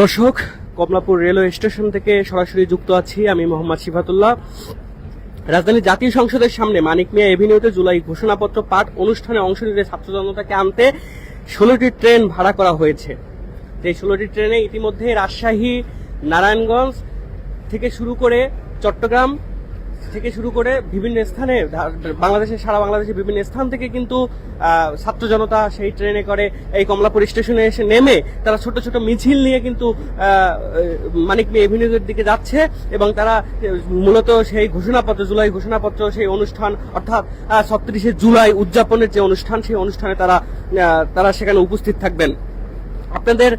দর্শক, Kamalapur railway station থেকে সরাসরি যুক্ত আছি আমি মোহাম্মদ সিফাতুল্লাহ। রাজধানীর জাতীয় সংসদের সামনে মানিক মিয়া এভিনিউতে জুলাই ঘোষণাপত্র পাঠ অনুষ্ঠানে অংশ নিতে ছাত্র জনতাকে আনতে 16টি ট্রেন ভাড়া করা হয়েছে। এই 16টি ট্রেনে ইতিমধ্যে রাজশাহী, নারায়ণগঞ্জ থেকে শুরু করে চট্টগ্রাম থেকে শুরু করে বিভিন্ন স্থানে সারা বাংলাদেশের বিভিন্ন স্থান থেকে কিন্তু ছাত্র জনতা সেই ট্রেনে করে এই কমলাপুর স্টেশনে এসে নেমে তারা ছোট ছোট মিছিল নিয়ে কিন্তু মানিক মিয়া এভিনিউর দিকে যাচ্ছে এবং তারা মূলত সেই ঘোষণাপত্র, জুলাই ঘোষণাপত্র, সেই অনুষ্ঠান অর্থাৎ 36শে জুলাই উদযাপনের যে অনুষ্ঠান, সেই অনুষ্ঠানে তারা সেখানে উপস্থিত থাকবেন। আপনাদের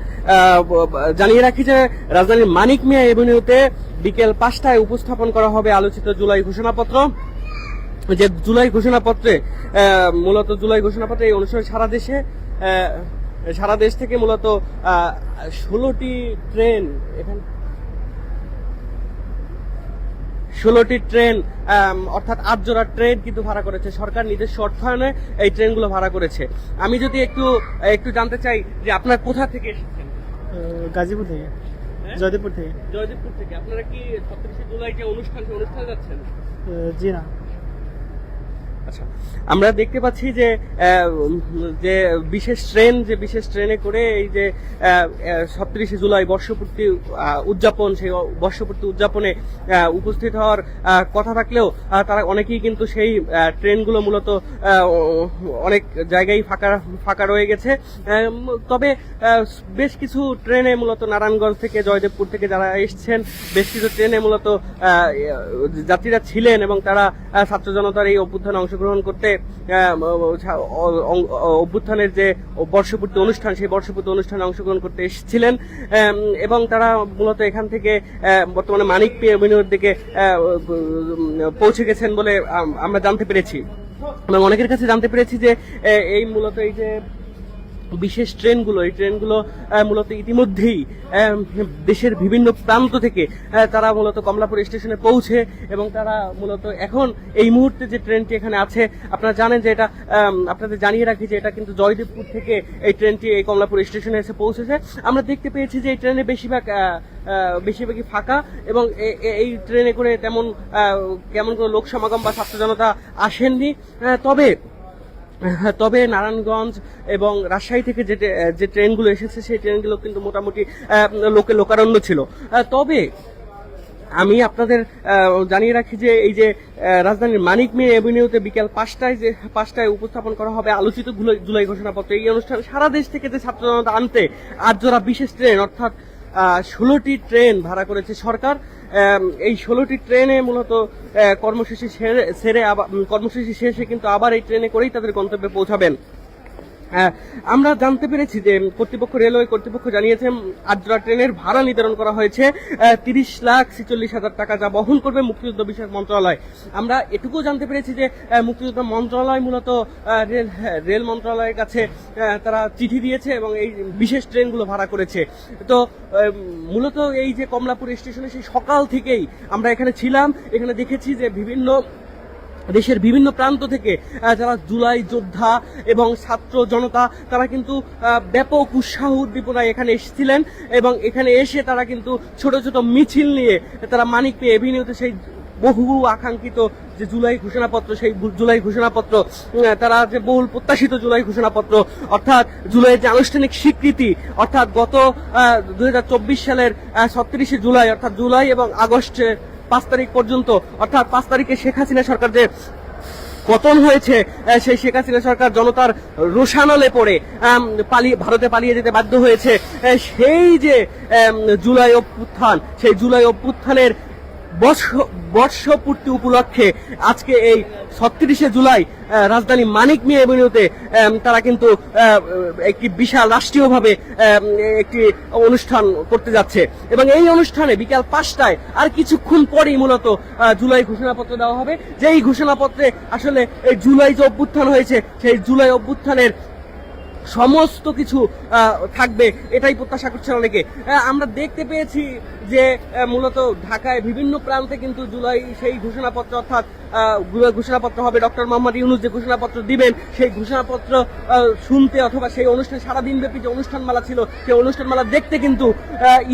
জানিয়ে রাখি যে রাজধানীর মানিক মিয়া এভিনিউতে বিকেল 5টায় উপস্থাপন করা হবে আলোচিত জুলাই ঘোষণাপত্র। যে জুলাই ঘোষণাপত্রে মূলত জুলাই ঘোষণাপত্রে এই অনুষ্ঠানে সারা দেশ থেকে মূলত 16টি ট্রেন 16টি ট্রেন অর্থাৎ 8 জোড়া ট্রেন কিন্তু ভাড়া করেছে সরকার, নিজস্ব অর্থায়নে এই ট্রেনগুলো ভাড়া করেছে। আমি যদি একটু জানতে চাই যে আপনার কোথা থেকে এসেছেন? গাজীপুর থেকে, জয়দেবপুর থেকে। জয়দেবপুর থেকে। আপনারা কি 36শে জুলাই যে অনুষ্ঠানে যাচ্ছেন? জি না। আচ্ছা, আমরা দেখতে পাচ্ছি যে বিশেষ ট্রেনে করে এই যে 36শে জুলাই বর্ষপূর্তি উদযাপন, সেই বর্ষপূর্তি উদযাপনে উপস্থিত হওয়ার কথা থাকলেও তারা অনেকেই কিন্তু সেই ট্রেনগুলো মূলত অনেক জায়গায় ফাঁকা রয়ে গেছে। তবে বেশ কিছু ট্রেনে মূলত নারায়ণগঞ্জ থেকে, জয়দেবপুর থেকে যারা এসছেন, বেশ কিছু ট্রেনে মূলত যাত্রীরা ছিলেন এবং তারা ছাত্র জনতার এই অভ্যুত্থানে অংশগ্রহণ করতে, অভ্যুত্থানের যে বর্ষপূর্তি অনুষ্ঠান, সেই বর্ষপূর্তি অনুষ্ঠানে অংশগ্রহণ করতে এসেছিলেন এবং তারা মূলত এখান থেকে বর্তমানে মানিক মিয়া এভিনিউর দিকে পৌঁছে গেছেন বলে আমরা জানতে পেরেছি এবং অনেকের কাছে জানতে পেরেছি যে এই মূলত এই যে বিশেষ ট্রেনগুলো, এই ট্রেনগুলো মূলত ইতিমধ্যেই দেশের বিভিন্ন প্রান্ত থেকে তারা মূলত কমলাপুর স্টেশনে পৌঁছে এবং তারা মূলত এখন এই মুহূর্তে যে ট্রেনটি এখানে আছে, আপনারা জানেন যে এটা, আপনাদের জানিয়ে রাখি যে এটা কিন্তু জয়দেবপুর থেকে এই ট্রেনটি এই কমলাপুর স্টেশনে এসে পৌঁছেছে। আমরা দেখতে পেয়েছি যে এই ট্রেনে বেশিরভাগই ফাঁকা এবং এই ট্রেনে করে কেমন কোনো লোক সমাগম বা ছাত্র জনতা আসেননি। তবে নারায়ণগঞ্জ এবং রাজশাহী থেকে যে ট্রেনগুলো এসেছে, সেই ট্রেনগুলো কিন্তু মোটামুটি লোকারণ্য ছিল। তবে আমি আপনাদের জানিয়ে রাখি যে এই যে রাজধানীর মানিক মিয়া এভিনিউতে বিকেল 5টায় উপস্থাপন করা হবে আলোচিত জুলাই ঘোষণাপত্র। এই অনুষ্ঠানে সারা দেশ থেকে যে ছাত্র জনতা আনতে 8 জোড়া বিশেষ ট্রেন অর্থাৎ 16টি ট্রেন ভাড়া করেছে সরকার। এই 16টি ট্রেনে মূলত কর্মসূচি শেষে কিন্তু আবার এই ট্রেনে করেই তাদের গন্তব্যে পৌঁছাবেন। আমরা জানতে পেরেছি যে রেলওয়ে কর্তৃপক্ষ জানিয়েছেন 8 জোড়া ট্রেনের ভাড়া নির্ধারণ করা হয়েছে 30,46,000 টাকা, যা বহন করবে মুক্তিযুদ্ধ বিষয়ক মন্ত্রণালয়। আমরা এটুকু জানতে পেরেছি যে মুক্তিযুদ্ধ মন্ত্রণালয় মূলত রেল মন্ত্রণালয়ের কাছে তারা চিঠি দিয়েছে এবং এই বিশেষ ট্রেনগুলো ভাড়া করেছে। তো মূলত এই যে কমলাপুর স্টেশনে সেই সকাল থেকেই আমরা এখানে ছিলাম, এখানে দেখেছি যে দেশের বিভিন্ন প্রান্ত থেকে যারা জুলাই যোদ্ধা এবং ছাত্র জনতা, তারা কিন্তু ব্যাপক উৎসাহ উদ্দীপনায় এখানে এসেছিলেন এবং এখানে এসে তারা কিন্তু ছোট ছোট মিছিল নিয়ে তারা মানিক মিয়া এভিনিউতে সেই বহু আকাঙ্ক্ষিত যে জুলাই ঘোষণাপত্র, সেই জুলাই ঘোষণাপত্র, তারা যে বহুল প্রত্যাশিত জুলাই ঘোষণাপত্র অর্থাৎ জুলাইয়ের যে আনুষ্ঠানিক স্বীকৃতি, অর্থাৎ গত 2024 সালের 36শে জুলাই অর্থাৎ জুলাই এবং আগস্টের 5 তারিখ পর্যন্ত, অর্থাৎ 5 তারিখে শেখ হাসিনা সরকার যে পতন হয়েছে, সেই শেখ হাসিনা সরকার জনতার রোষানলে পড়ে ভারতে পালিয়ে যেতে বাধ্য হয়েছে। সেই যে জুলাই অভ্যুত্থান, সেই জুলাই অভ্যুত্থানের বর্ষপূর্তি উপলক্ষে আজকে এই 36শে জুলাই রাজধানী মানিক মিয়া এভিনিউতে তারা কিন্তু একটি বিশাল রাষ্ট্রীয়ভাবে একটি অনুষ্ঠান করতে যাচ্ছে এবং এই অনুষ্ঠানে বিকাল 5টায় আর কিছুক্ষণ পরেই মূলত জুলাই ঘোষণাপত্র দেওয়া হবে। যেই ঘোষণাপত্রে আসলে এই জুলাই যে অভ্যুত্থান হয়েছে, সেই জুলাই অভ্যুত্থানের সমস্ত কিছু থাকবে, এটাই প্রত্যাশা করছেন অনেকে। আমরা দেখতে পেয়েছি যে মূলত ঢাকায় বিভিন্ন প্রান্তে কিন্তু জুলাই সেই ঘোষণাপত্র অর্থাৎ ঘোষণাপত্র হবে, ডক্টর মোহাম্মদ ইউনূস যে ঘোষণাপত্র দিবেন সেই ঘোষণাপত্র শুনতে অথবা সেই অনুষ্ঠান সারাদিন ব্যাপী যে অনুষ্ঠানমালা ছিল সেই অনুষ্ঠানমালা দেখতে কিন্তু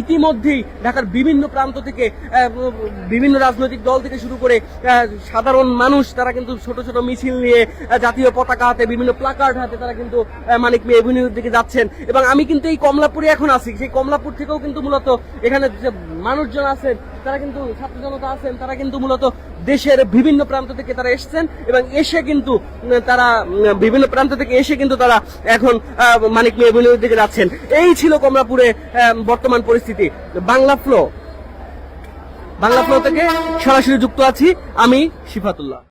ইতিমধ্যেই ঢাকার বিভিন্ন প্রান্ত থেকে বিভিন্ন রাজনৈতিক দল থেকে শুরু করে সাধারণ মানুষ তারা কিন্তু ছোট ছোট মিছিল নিয়ে জাতীয় পতাকা হাতে বিভিন্ন প্লাকার্ড হাতে তারা কিন্তু মানিক মিয়া এভিনিউর দিকে যাচ্ছেন। এবং আমি কিন্তু এই কমলাপুরে এখন আছি, সেই কমলাপুর থেকেও কিন্তু মূলত এখানে যে মানুষজন আছেন তারা কিন্তু ছাত্র জনতা আছেন তারা কিন্তু মূলত দেশের বিভিন্ন প্রান্ত থেকে তারা এসেছেন এবং এসে কিন্তু তারা বিভিন্ন প্রান্ত থেকে এসে কিন্তু তারা এখন মানিক মিয়া এভিনিউর দিকে যাচ্ছেন। এই ছিল কমলাপুরে বর্তমান পরিস্থিতি। বাংলা ফ্লো থেকে সরাসরি যুক্ত আছি আমি শিফাতুল্লাহ।